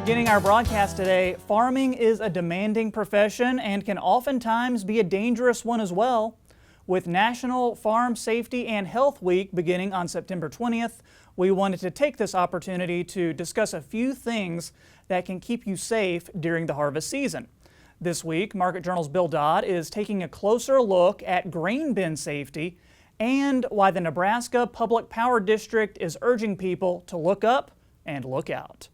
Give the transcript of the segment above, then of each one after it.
Beginning our broadcast today, farming is a demanding profession and can oftentimes be a dangerous one as well. With National Farm Safety and Health Week beginning on September 20th, we wanted to take this opportunity to discuss a few things that can keep you safe during the harvest season. This week, Market Journal's Bill Dodd is taking a closer look at grain bin safety and why the Nebraska Public Power District is urging people to look up and look out.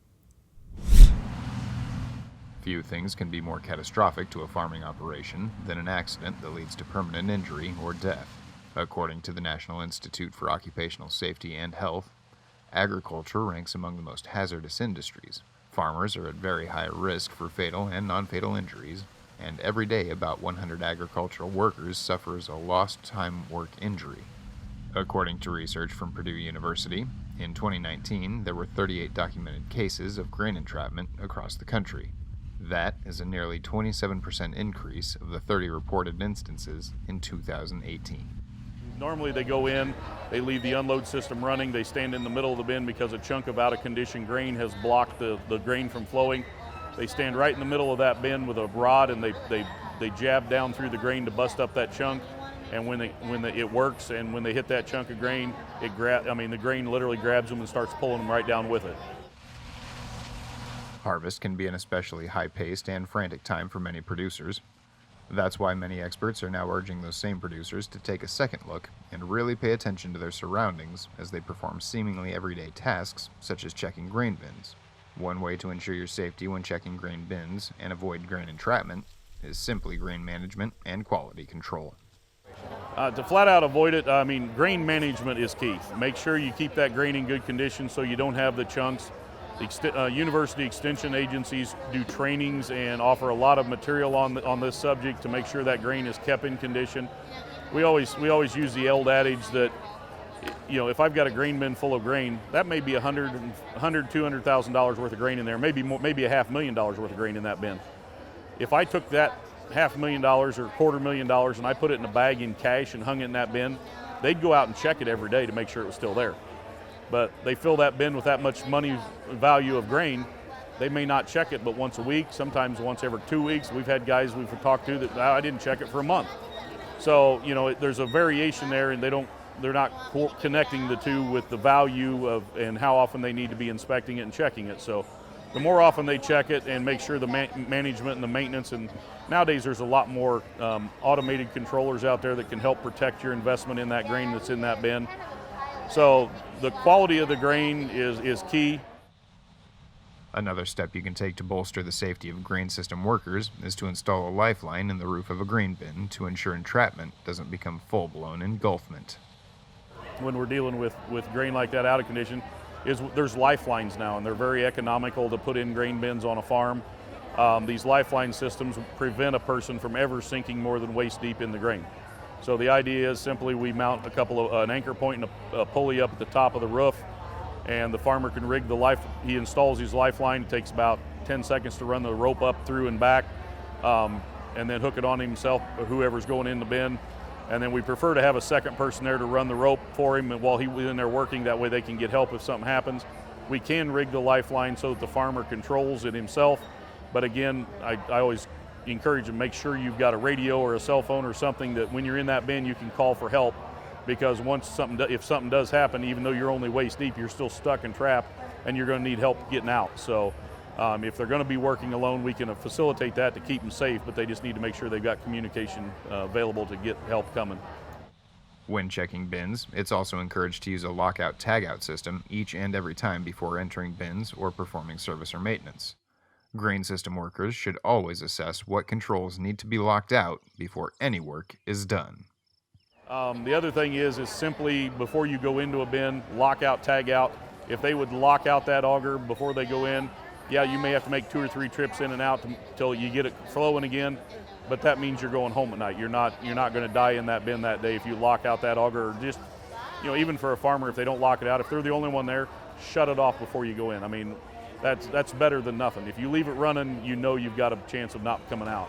Few things can be more catastrophic to a farming operation than an accident that leads to permanent injury or death. According to the National Institute for Occupational Safety and Health, agriculture ranks among the most hazardous industries. Farmers are at very high risk for fatal and non-fatal injuries, and every day about 100 agricultural workers suffers a lost time work injury. According to research from Purdue University, in 2019 there were 38 documented cases of grain entrapment across the country. That is a nearly 27% increase of the 30 reported instances in 2018. Normally they go in, they leave the unload system running, they stand in the middle of the bin because a chunk of out-of-condition grain has blocked the grain from flowing. They stand right in the middle of that bin with a rod and they jab down through the grain to bust up that chunk. And when it works, and when they hit that chunk of grain, the grain literally grabs them and starts pulling them right down with it. Harvest can be an especially high-paced and frantic time for many producers. That's why many experts are now urging those same producers to take a second look and really pay attention to their surroundings as they perform seemingly everyday tasks such as checking grain bins. One way to ensure your safety when checking grain bins and avoid grain entrapment is simply grain management and quality control. To flat out avoid it, grain management is key. Make sure you keep that grain in good condition so you don't have the chunks. University extension agencies do trainings and offer a lot of material on this subject to make sure that grain is kept in condition. We always use the old adage that, if I've got a grain bin full of grain, that may be $200,000 worth of grain in there, maybe $500,000 worth of grain in that bin. If I took that $500,000 or $250,000 and I put it in a bag in cash and hung it in that bin, they'd go out and check it every day to make sure it was still there. But they fill that bin with that much money value of grain, they may not check it but once a week, sometimes once every 2 weeks. We've had guys we've talked to that I didn't check it for a month. So, there's a variation there, and they're not connecting the two with the value of and how often they need to be inspecting it and checking it. So the more often they check it and make sure the management and the maintenance, and nowadays there's a lot more automated controllers out there that can help protect your investment in that grain that's in that bin. So the quality of the grain is key. Another step you can take to bolster the safety of grain system workers is to install a lifeline in the roof of a grain bin to ensure entrapment doesn't become full-blown engulfment. When we're dealing with grain like that out of condition, there's lifelines now, and they're very economical to put in grain bins on a farm. These lifeline systems prevent a person from ever sinking more than waist deep in the grain. So the idea is simply we mount an anchor point and a pulley up at the top of the roof, and the farmer can rig he installs his lifeline. It takes about 10 seconds to run the rope up through and back, and then hook it on himself or whoever's going in the bin. And then we prefer to have a second person there to run the rope for him while he's in there working. That way they can get help if something happens. We can rig the lifeline so that the farmer controls it himself. But again, I always encourage them, make sure you've got a radio or a cell phone or something that when you're in that bin you can call for help, because if something does happen, even though you're only waist deep, you're still stuck and trapped and you're going to need help getting out. So if they're going to be working alone, we can facilitate that to keep them safe, but they just need to make sure they've got communication available to get help coming. When checking bins, it's also encouraged to use a Lockout Tagout system each and every time before entering bins or performing service or maintenance. Grain system workers should always assess what controls need to be locked out before any work is done. The other thing is simply before you go into a bin, Lockout Tagout. If they would lock out that auger before they go in, yeah, you may have to make 2 or 3 trips in and out until you get it flowing again, but that means you're going home at night. You're not going to die in that bin that day if you lock out that auger. Or just, even for a farmer, if they don't lock it out, if they're the only one there, shut it off before you go in. That's better than nothing. If you leave it running, you've got a chance of not coming out.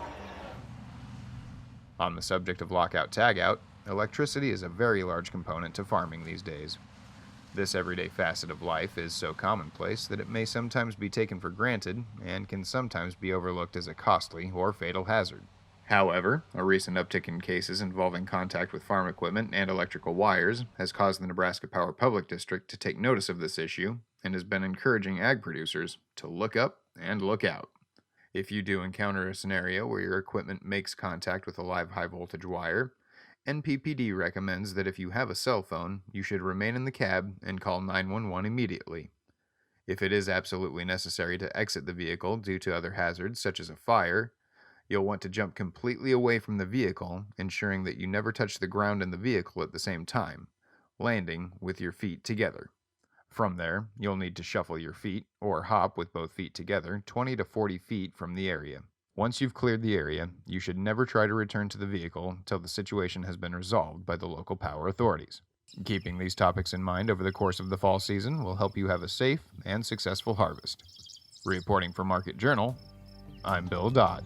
On the subject of Lockout Tagout, electricity is a very large component to farming these days. This everyday facet of life is so commonplace that it may sometimes be taken for granted and can sometimes be overlooked as a costly or fatal hazard. However, a recent uptick in cases involving contact with farm equipment and electrical wires has caused the Nebraska Power Public District to take notice of this issue and has been encouraging ag producers to look up and look out. If you do encounter a scenario where your equipment makes contact with a live high voltage wire, NPPD recommends that if you have a cell phone, you should remain in the cab and call 911 immediately. If it is absolutely necessary to exit the vehicle due to other hazards such as a fire, you'll want to jump completely away from the vehicle, ensuring that you never touch the ground in the vehicle at the same time, landing with your feet together. From there, you'll need to shuffle your feet, or hop with both feet together, 20 to 40 feet from the area. Once you've cleared the area, you should never try to return to the vehicle until the situation has been resolved by the local power authorities. Keeping these topics in mind over the course of the fall season will help you have a safe and successful harvest. Reporting for Market Journal, I'm Bill Dodd.